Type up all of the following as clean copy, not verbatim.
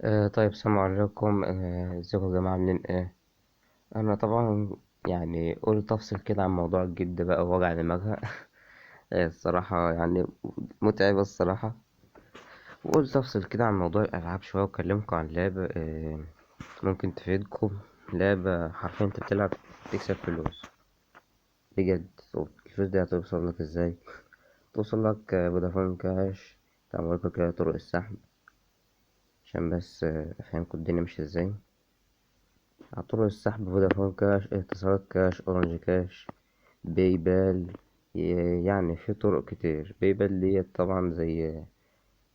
طيب، السلام عليكم. ازيكم يا جماعة؟ عاملين ايه؟ انا طبعا يعني قلت افصل كده عن موضوع الجد بقى ووجع دماغها. الصراحة يعني متعبة الصراحة. وقلت افصل كده عن موضوع الالعاب شوية واكلمكم عن لعبة ممكن تفيدكم. لعبة حرفيا انت بتلعب تكسب فلوس بجد. طب الفلوس دي هتوصل لك ازاي؟ توصل لك فودافون كاش. تعمل لكم كده طرق السحب عشان بس افهمكم الدنيا ماشية ازاي. على طرق السحب: فودافون كاش، اتصالات كاش، اورنج كاش، باي بال. يعني في طرق كتير. باي بال ديت طبعا زي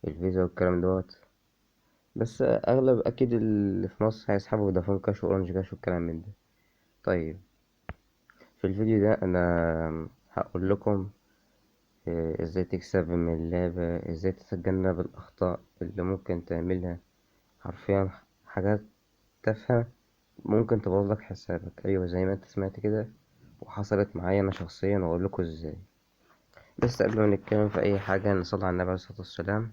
الفيزا والكلام دوت. بس اغلب اكيد اللي في مصر هيسحبوا فودافون كاش واورنج كاش والكلام من ده. طيب، في الفيديو ده انا هقول لكم ازاي تكسب من اللعبة، ازاي تتجنب الاخطاء اللي ممكن تعملها. حرفيا حاجات تافهة ممكن تبوظ لك حسابك. ايوه، زي ما انت سمعت كده، وحصلت معايا انا شخصيا، واقول لكم ازاي. بس قبل ما نتكلم في اي حاجه نصلي على النبي عليه الصلاه والسلام.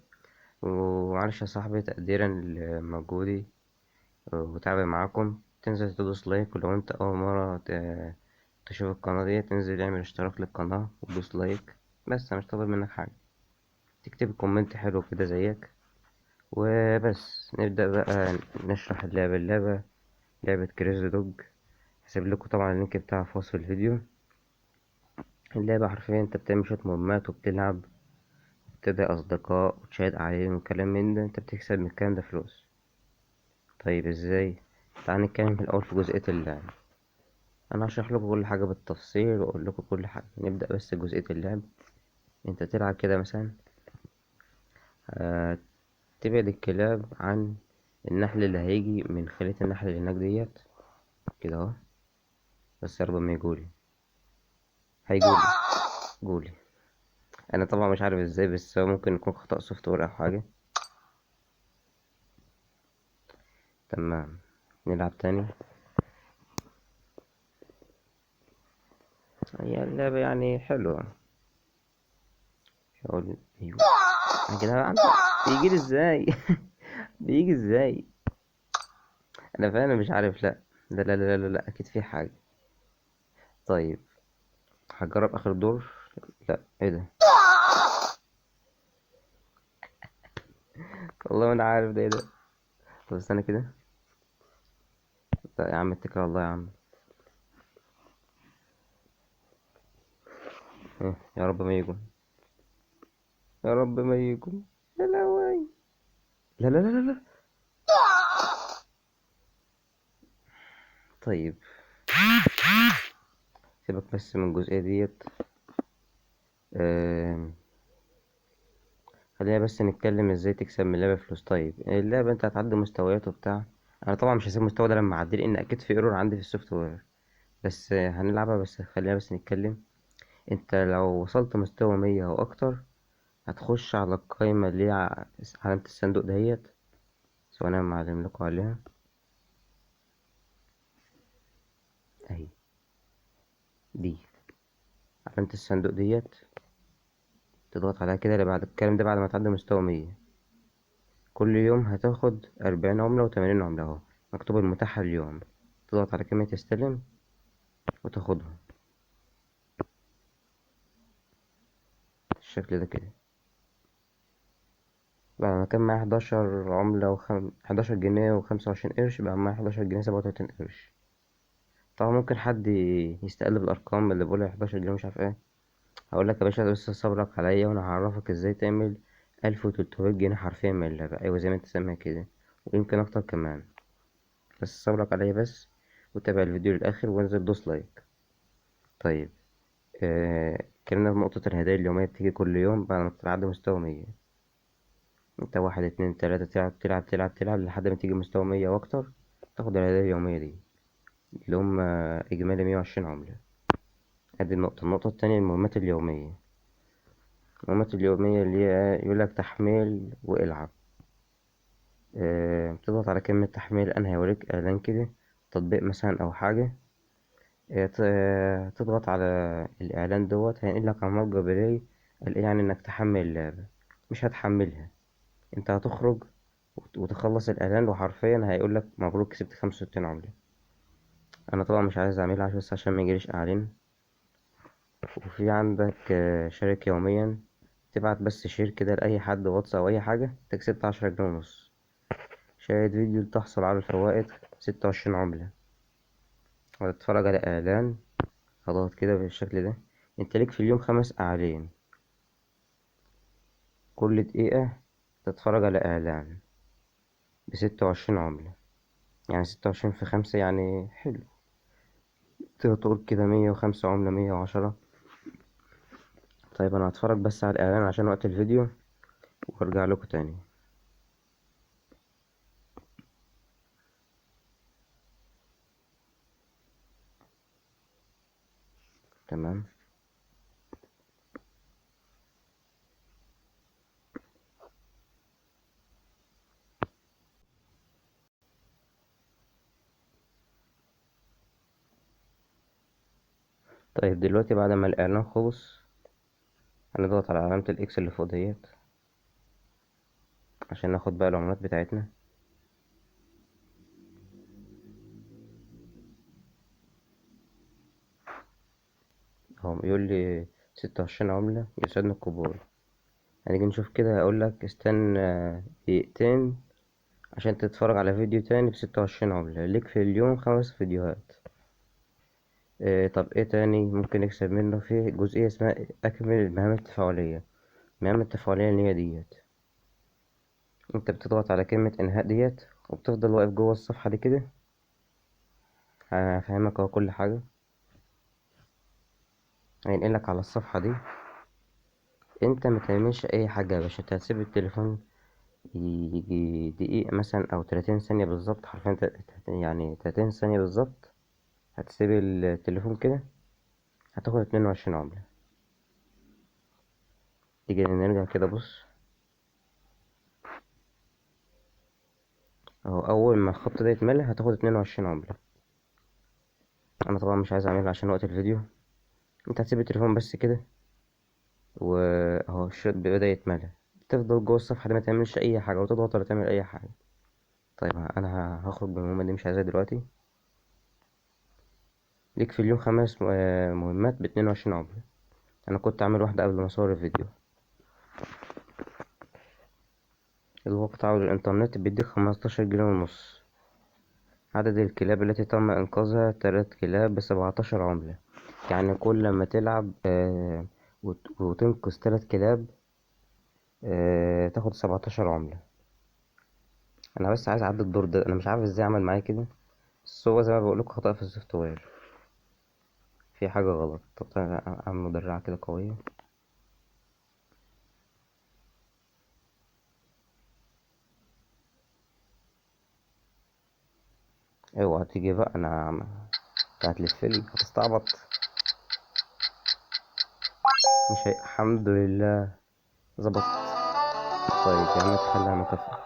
ومعلش يا صاحبي، تقديرا لمجهودي وتعبي معاكم، تنزل تدوس لايك. ولو انت اول مره تشوف القناه دي، تنزل اعمل اشتراك للقناه وتدوس لايك. بس انا مش طالب منك حاجه، تكتب كومنت حلو كده زيك. وبس نبدا بقى نشرح اللعبه. لعبه كريزي دوج. هسيب لكم طبعا اللينك بتاعها في وصف الفيديو. اللعبة حرفيا انت بتعمل شوية مهمات وبتلعب، بتدعي أصدقاء وتشاهد عليهم وكلام من ده. انت بتكسب من الكلام ده فلوس. طيب ازاي؟ تعال نتكلم في الأول في جزئية اللعب. أنا هشرح لكم كل حاجة بالتفصيل وأقول لكم كل حاجة. نبدأ بس جزئية اللعب. انت تلعب كده مثلا، تبعد الكلاب عن النحل اللي هيجي من خلية النحل اللي هناك ديت كده اهو. بس يا رب ما يجولي. هيجولي. جولي. انا طبعا مش عارف ازاي، بس هو ممكن يكون خطأ سوفت وير او حاجة. تمام. نلعب تاني. هي اللعبة يعني حلوة. اقول ايوه. انا كده بيجي ازاي؟ بيجي ازاي؟ انا فعلا مش عارف. لا لا لا لا لا, لا. اكيد في حاجة. طيب، هجرب اخر دور. لا، ايه ده؟ والله ما انا عارف ده ايه ده. طب استنى كده. لا يا عم، اتكل على الله يا عم. يا رب ما يجوا. يا رب ما يجوا. يا لهوي. لا لا لا لا لا. طيب، سيبك بس من الجزئية ديت. آه... خلينا بس نتكلم ازاي تكسب من اللعبة فلوس. طيب، اللعبة انت هتعدي مستويات وبتاع. انا طبعا مش هسيب المستوى ده لما اعدي، لان اكيد في ايرور عندي في السوفت وير. بس هنلعبها. بس خلينا بس نتكلم. انت لو وصلت مستوى 100 او اكتر، هتخش على القائمة اللي هي علامة الصندوق دهيت. سواء انا معلم لكم عليها اهي. دي علامة الصندوق ديت. تضغط عليها كده. اللي بعد الكلام ده، بعد ما تعدي مستوى 100، كل يوم هتاخد 40 عملة و80 عملة اهو. مكتوب المتاحة اليوم. تضغط على كلمة استلم وتاخدهم بالشكل ده كده. بعد ما كان معايا 11 عملة 11 جنيه و25 قرش، بقى معايا 11 جنيه 37 قرش. طبعا ممكن حد يستقل بالأرقام اللي بقولها 11 جنيه مش عارف ايه. هقولك يا باشا، بس صبرك عليا وأنا هعرفك ازاي تعمل 1300 جنيه حرفيا من اللعبة. أيوة، زي ما انت سامع كده، ويمكن أكتر كمان. بس صبرك عليا بس، وتابع الفيديو للآخر وانزل دوس لايك. طيب، اتكلمنا في نقطة الهدايا اليومية بتيجي كل يوم بعد ما تعدي مستوى 100. انت واحد اتنين تلاتة تلعب تلعب تلعب تلعب لحد ما تيجي مستوى 100 وأكتر، تاخد الهدايا اليومية دي اللي هم إجمالي 120 عملة. ادي النقطة التانية: المهمات اليومية. المهمات اليومية اللي هي يقولك تحميل والعب. بتضغط على كلمة تحميل، أنا هيوريك إعلان كده، تطبيق مثلا أو حاجة. تضغط على الإعلان دوت، هينقلك على موقع بلاي. يعني إنك تحمل اللعبة. مش هتحملها، أنت هتخرج وتخلص الاعلان، وحرفيا هيقولك مبروك كسبت 65 عملة. انا طبعا مش عايز اعملها بس عشان ما يجيليش اعلان. وفي عندك شارك يوميا، تبعت بس شير كده لأي حد واتس أو أي حاجة، تكسبت 10 جنيه ونص. شاهد فيديو لتحصل على الفوائد 26 عملة. وتتفرج على إعلان، خلاص كده بالشكل ده. انت ليك في اليوم 5 أعلان، كل دقيقة تتفرج على إعلان ب26 عملة. يعني 26 في 5 يعني حلو. تقول كده 105 عملة، 110. طيب أنا هتفرج بس على الإعلان عشان وقت الفيديو، وارجع لكم تاني. تمام. طيب دلوقتي بعد ما الإعلان خلص، هنضغط على علامة الإكس اللي فوق ديت عشان ناخد بقى العملات بتاعتنا. هو بيقول لي 26 عملة يسعدنا القبول. هنيجي نشوف كده، هيقولك استنى دقيقتين عشان تتفرج على فيديو تاني ب26 عملة. ليك في اليوم 5 فيديوهات. طب ايه تاني ممكن نكسب منه؟ في جزئية اسمها أكمل المهام التفاعلية. المهام التفاعلية اللي هي ديت، انت بتضغط على كلمة انهاء ديت، وبتفضل واقف جوه الصفحة دي كده. هفهمك اهو كل حاجة. هينقلك على الصفحة دي. انت متعملش اي حاجة يا باشا، انت هتسيب التليفون يجي دقيقة مثلا أو 30 ثانية بالظبط، حرفيا يعني 30 ثانية بالظبط. هتسيب التليفون كده، هتاخد 22 عملة. تيجي نرجع كده، بص اهو، أول ما الخط ده يتملى هتاخد 22 عملة. أنا طبعا مش عايز أعملها عشان وقت الفيديو. انت هتسيب التليفون بس كده، واهو الشريط بدأ يتملى. تفضل جوه الصفحة دي، ما تعملش أي حاجة وتضغط ولا تعمل أي حاجة. طيب أنا هخرج بالمهمة دي، مش عايزها دلوقتي. ليك في اليوم 5 مهمات ب22 عملة. أنا كنت عامل واحدة قبل ما أصور الفيديو. الوقت عود الإنترنت بيديك 15 جنيه ونص. عدد الكلاب التي تم إنقاذها 3 كلاب ب17 عملة. يعني كل ما تلعب وتنقذ 3 كلاب، تاخد 17 عملة. أنا بس عايز أعدي الدور ده، أنا مش عارف ازاي عمل معايا كده. بس هو زي ما بقولك خطأ في السوفت وير، في حاجة غلط. طب أنا أعمل مدرعة كده قوية. اوعى تيجي بقى، انت هتلفلي، هتستعبط. مش الحمد لله ظبط. طيب يا عم تخليها مكافأة.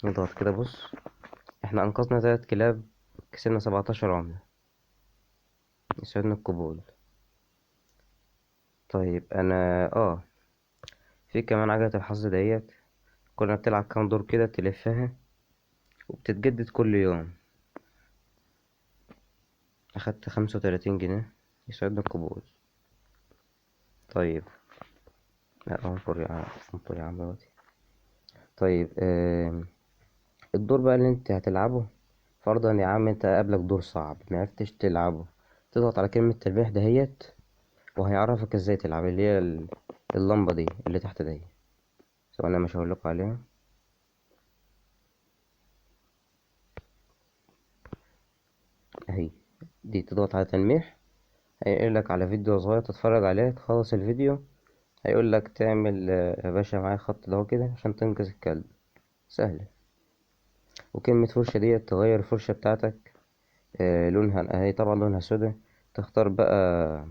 نضغط كده، بص احنا انقذنا 3 كلاب، كسبنا 17 عملة. يسعدنا القبول. طيب انا في كمان عجلة الحظ ديت، كل ما بتلعب كام دور كده تلفها، وبتتجدد كل يوم. اخدت 35 جنيه. يسعدنا القبول. طيب لا، انطر يا عم دلوقتي. طيب الدور بقى اللي انت هتلعبه، فرضا يا عم انت قابلك دور صعب معرفتش تلعبه، تضغط على كلمة تلميح دهيت، وهيعرفك ازاي تلعب، اللي هي اللمبة دي اللي تحت دي. سواء انا مش هقولكوا عليها. اهي دي، تضغط على تلميح، هيقولك على فيديو صغير تتفرج عليه، تخلص الفيديو هيقولك تعمل يا باشا معايا خط ده كده عشان تنقذ الكلب. سهلة. وكلمة فرشة دي تغير الفرشة بتاعتك. لونها هي طبعا لونها سودا. تختار بقى،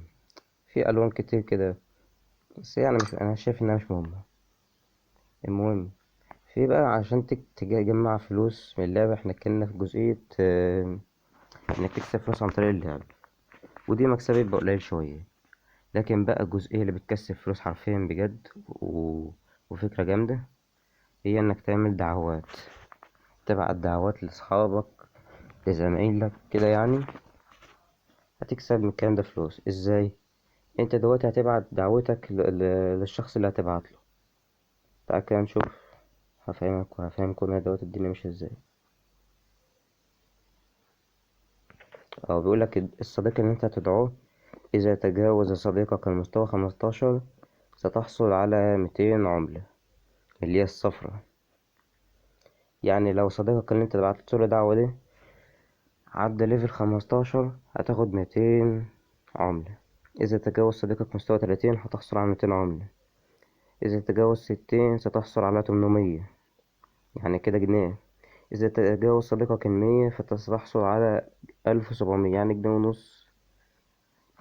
في ألوان كتير كده، بس يعني مش، أنا شايف إنها مش مهمة. المهم، في بقى عشان تجمع فلوس من اللعبة، احنا اتكلمنا في جزئية إنك تكسب فلوس عن طريق اللعب، ودي مكسبها بيبقى قليل شوية. لكن بقى الجزئية اللي بتكسب فلوس حرفيا بجد وفكرة جامدة، هي انك تعمل دعوات، تبعت دعوات لاصحابك، لزمايلك كده يعني. هتكسب من الكلام ده فلوس ازاي؟ انت دلوقتي هتبعت دعوتك للشخص اللي هتبعت له. تعال كده نشوف. هفهمك وهفهم كل دلوقتي الدنيا ماشيه ازاي. اه بيقولك الصديق اللي انت هتدعوه، اذا تجاوز صديقك المستوى 15 ستحصل على 200 عملة، اللي هي الصفرة. يعني لو صديقك اللي انت بعت له دعوة ده عدى ليفل 15 هتاخد 200 عملة. إذا تجاوز صديقك مستوى 30 هتحصل على 200 عملة. إذا تجاوز 60 ستحصل على 800، يعني كده جنيه. إذا تجاوز صديقك 100 فتحصل على 1700، يعني جنيه ونص.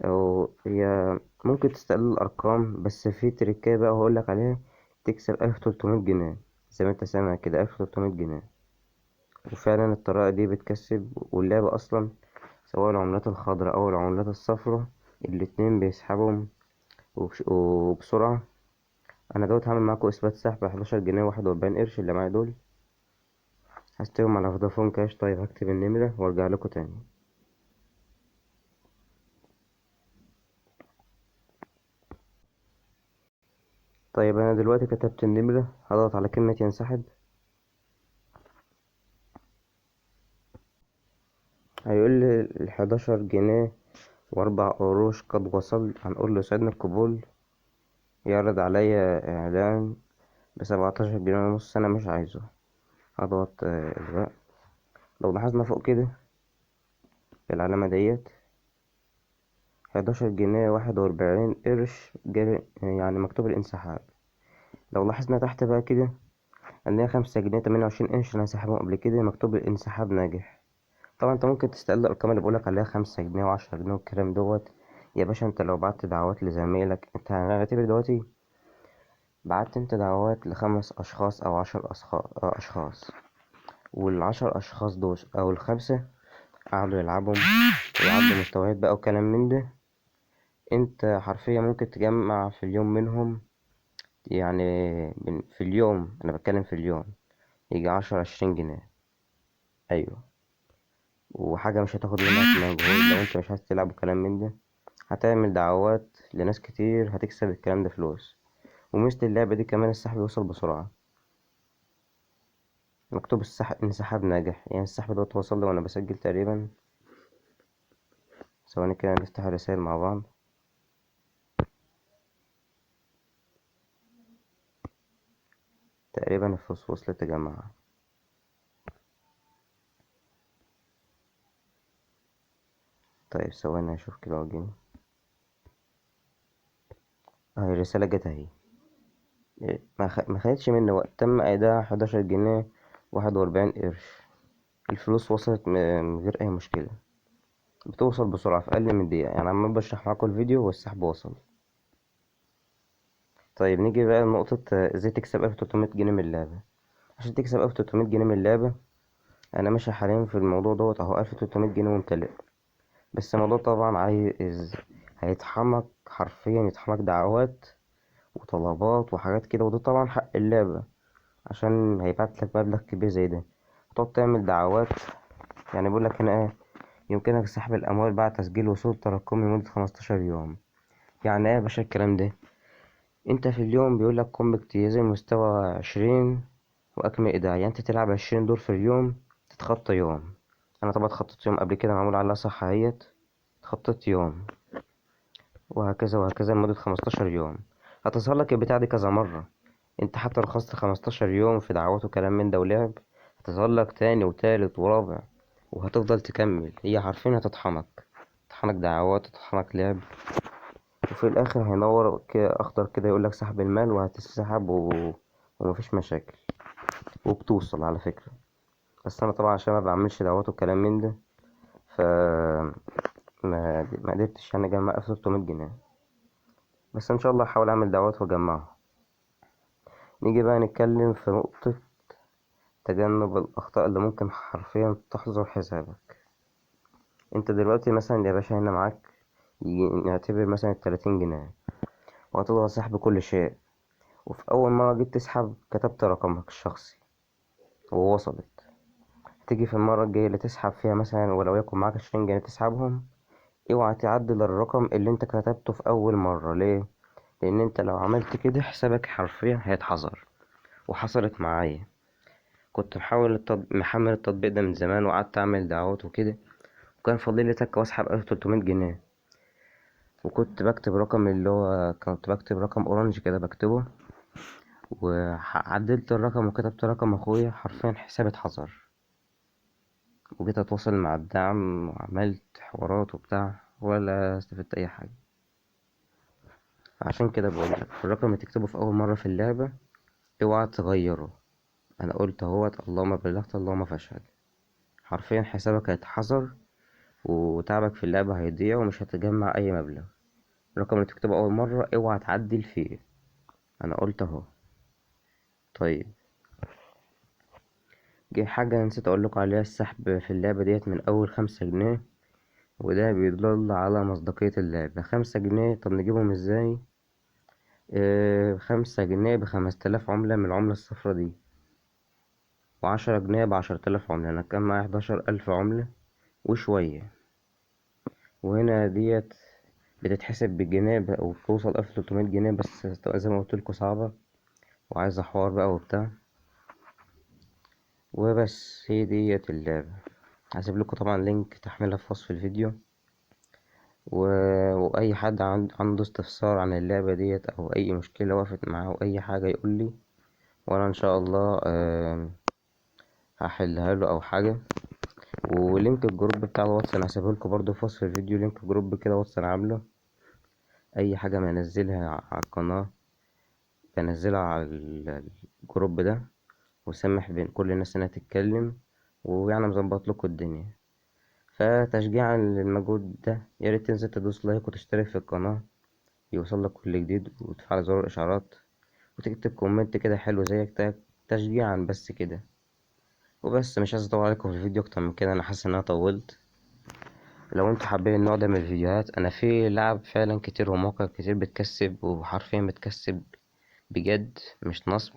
أو هي ممكن تستقل الأرقام، بس في تريكاية بقى هقولك عليها. تكسب 1300 جنيه، زي ما انت سامع كده 1300 جنيه. وفعلا الطريقة دي بتكسب، واللعبة أصلا سواء العملات الخضراء أو العملات الصفراء الاتنين بيسحبهم وبسرعة. أنا دلوقتي هعمل معاكم إثبات سحب 11 جنيه 41 قرش اللي معايا دول. هستلم على فودافون كاش. طيب هكتب النمرة وارجع لكم تاني. طيب أنا دلوقتي كتبت النمرة، هضغط على كلمة ينسحب. هيقول لي 11 جنيه و4 قروش قد وصل. هنقول له يسعدني القبول. يعرض عليا إعلان ب17 جنيه ونص، أنا مش عايزه. هضغط إلغاء. لو لاحظنا فوق كده في العلامة ديت 11 جنيه 41 قرش جاري، يعني مكتوب الانسحاب. لو لاحظنا تحت بقى كده ان هي 5 جنيه 28 قرش انا سحبهم قبل كده، مكتوب الانسحاب ناجح. طبعا انت ممكن تستقل الارقام اللي بقولك عليها 5 جنيه و10 جنيه والكلام دوت. يا باشا انت لو بعت دعوات لزمايلك، انت هنعتبر دلوقتي بعت انت دعوات ل5 اشخاص او 10 اشخاص، وال10 اشخاص دول او ال5 قعدوا يلعبوا ويعدوا مستويات بقى وكلام من ده. انت حرفيا ممكن تجمع في اليوم منهم، يعني في اليوم، انا بتكلم في اليوم، يجي 10 20 جنيه. ايوه. وحاجة مش هتاخد منك مجهود لو انت مش عايز تلعب وكلام من ده. هتعمل دعوات لناس كتير هتكسب الكلام ده فلوس. ومثل اللعبة دي كمان السحب بيوصل بسرعة. مكتوب السحب انسحاب ناجح، يعني السحب دوت وصل لي وانا بسجل تقريبا. ثواني كده نفتح الرسائل مع بعض. تقريبا الفلوس وصلت يا جماعة. طيب ثواني اشوف كده واجيني. اهي الرسالة جت اهي. ما خدتش مني وقت، تم ايداع 11 جنيه 41 قرش. الفلوس وصلت من غير اي مشكلة. بتوصل بسرعة في اقل من دقيقة، يعني عمال بشرح معاكم الفيديو والسحب وصل. طيب نيجي بقى لنقطة ازاي تكسب 1300 جنيه من اللعبة. عشان تكسب 1300 جنيه من اللعبة، انا ماشي حاليا في الموضوع دوت اهو 1300 جنيه ممتلئ. بس الموضوع طبعا عايز، هيطحنك حرفيا، يطحنك دعوات وطلبات وحاجات كده، وده طبعا حق اللعبة. عشان هيبعت لك مبلغ كبير زي ده هتقعد تعمل دعوات. يعني بيقول لك هنا ايه، يمكنك سحب الاموال بعد تسجيل وصول تراكمي لمدة 15 يوم. يعني ايه يا باشا الكلام ده؟ انت في اليوم بيقول لك قم باجتياز المستوى 20 واكمل ايداع، يعني انت تلعب 20 دور في اليوم، تتخطى يوم. انا طبعا اتخطيت يوم قبل كده، معمول عليها صح اهيت. اتخطيت يوم، وهكذا وهكذا لمدة 15 يوم. هتظهر لك البتاع دي كذا مرة. انت حتى رخصت 15 يوم في دعوات وكلام من ده ولعب، هتظهر لك تاني وتالت ورابع، وهتفضل تكمل. هي حرفيا هتطحنك، تطحنك دعوات، تطحنك لعب. وفي الاخر هينور اخضر كده يقولك سحب المال، وهتسحب ومفيش مشاكل. وبتوصل على فكرة. بس انا طبعا عشان ما بعملش دعوات وكلام من ده، ف ما قدرتش يعني اجمع 1300 جنيه. بس ان شاء الله هحاول اعمل دعوات واجمعها. نيجي بقى نتكلم في نقطة تجنب الأخطاء اللي ممكن حرفيا تحظر حسابك. انت دلوقتي مثلا يا باشا هنا معاك، نعتبر مثلا 30 جنيه، وهتضغط سحب كل شيء، وفي أول مرة جيت تسحب كتبت رقمك الشخصي ووصلت. تيجي في المرة الجاية اللي تسحب فيها مثلا ولو يكن معاك 20 جنيه تسحبهم، اوعى تعدل الرقم اللي انت كتبته في أول مرة. ليه؟ لأن انت لو عملت كده حسابك حرفيا هيتحظر. وحصلت معايا. كنت محمل التطبيق ده من زمان وقعدت أعمل دعوات وكده، وكان فاضلي تكة وأسحب 1300 جنيه. وكنت بكتب رقم اللي هو كنت بكتب رقم أورنج كده بكتبه، وعدلت الرقم وكتبت رقم أخويا، حرفيا حسابي اتحظر. وجيت أتواصل مع الدعم وعملت حوارات وبتاع ولا استفدت أي حاجة. عشان كده بقولك الرقم اللي تكتبه في أول مرة في اللعبة اوعى تغيره. أنا قلت اهوت اللهم بلغت اللهم فاشهد. حرفيا حسابك هيتحظر وتعبك في اللعبة هيضيع ومش هتجمع أي مبلغ. الرقم اللي تكتبه أول مرة اوعى تعدل فيه. أنا قلت اهو. طيب، جه حاجة نسيت أقولكوا عليها، السحب في اللعبة ديت من أول 5 جنيه، وده بيدل على مصداقية اللعبة. 5 جنيه، طب نجيبهم ازاي؟ 5 جنيه ب5000 عملة من العملة الصفرا دي، و10 جنيه ب10 آلاف عملة. أنا كان معايا 11 ألف عملة وشوية. وهنا ديت بتتحسب بالجنيه وبتوصل 1300 جنيه، بس زي ما قلتلكوا صعبة وعايزة حوار بقى وبتاع. وبس هي ديت اللعبة. هسيبلكوا طبعا لينك تحميلها في وصف الفيديو. و... وأي حد عنده استفسار عن اللعبة ديت أو أي مشكلة وقفت معاه أو أي حاجة يقولي، وأنا إن شاء الله هحلها له أو حاجة. ولينك الجروب بتاع الواتس أنا هسيبهولكوا برضه في وصف الفيديو، لينك جروب كده واتس أنا عامله. أي حاجة بنزلها على القناة بنزلها على الجروب ده، وسامح بين كل الناس إنها تتكلم، ويعني مظبطلكوا الدنيا. فتشجيعا للمجهود ده ياريت تنزل تدوس لايك وتشترك في القناة، يوصلك كل جديد، وتفعل زر الإشعارات، وتكتب كومنت كده حلو زيك تشجيعا بس كده. وبس مش عايز اطول عليكم في الفيديو اكتر من كده، انا حاسس ان انا طولت. لو انتوا حابين النوع ده من الفيديوهات، انا في لعب فعلا كتير ومواقع كتير بتكسب وحرفيا بتكسب بجد مش نصب.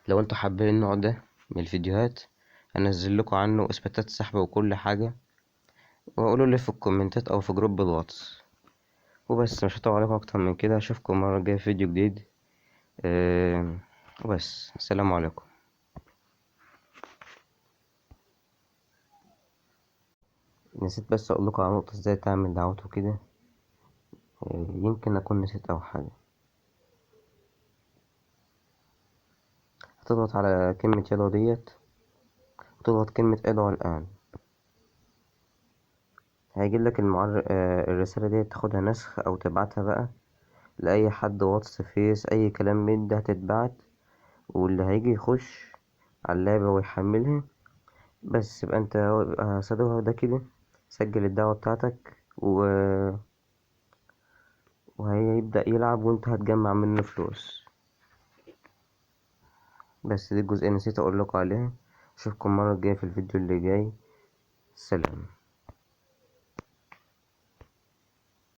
لو انتوا حابين النوع ده من الفيديوهات انزل لكم عنه اثباتات سحب وكل حاجه، وقولوا لي في الكومنتات او في جروب الواتس. وبس مش هطول عليكم اكتر من كده، اشوفكم المره الجايه في فيديو جديد. وبس السلام عليكم. نسيت بس اقول لكم على نقطه ازاي تعمل دعوات وكده. يمكن اكون نسيت او حاجه. هتضغط على كلمه يلو ديت، وتضغط كلمه ادعو الان. هيجيلك الرساله ديت تاخدها نسخ او تبعتها بقى لاي حد، واتس، فيس، اي كلام من ده هتتبعت. واللي هيجي يخش على اللعبه ويحملها، بس يبقى انت صدقها ده كده سجل الدعوه بتاعتك وهيبدأ يلعب وانت هتجمع منه فلوس. بس دي الجزئية نسيت اقول لكم عليها. اشوفكم المرة الجاية في الفيديو اللي جاي. سلام.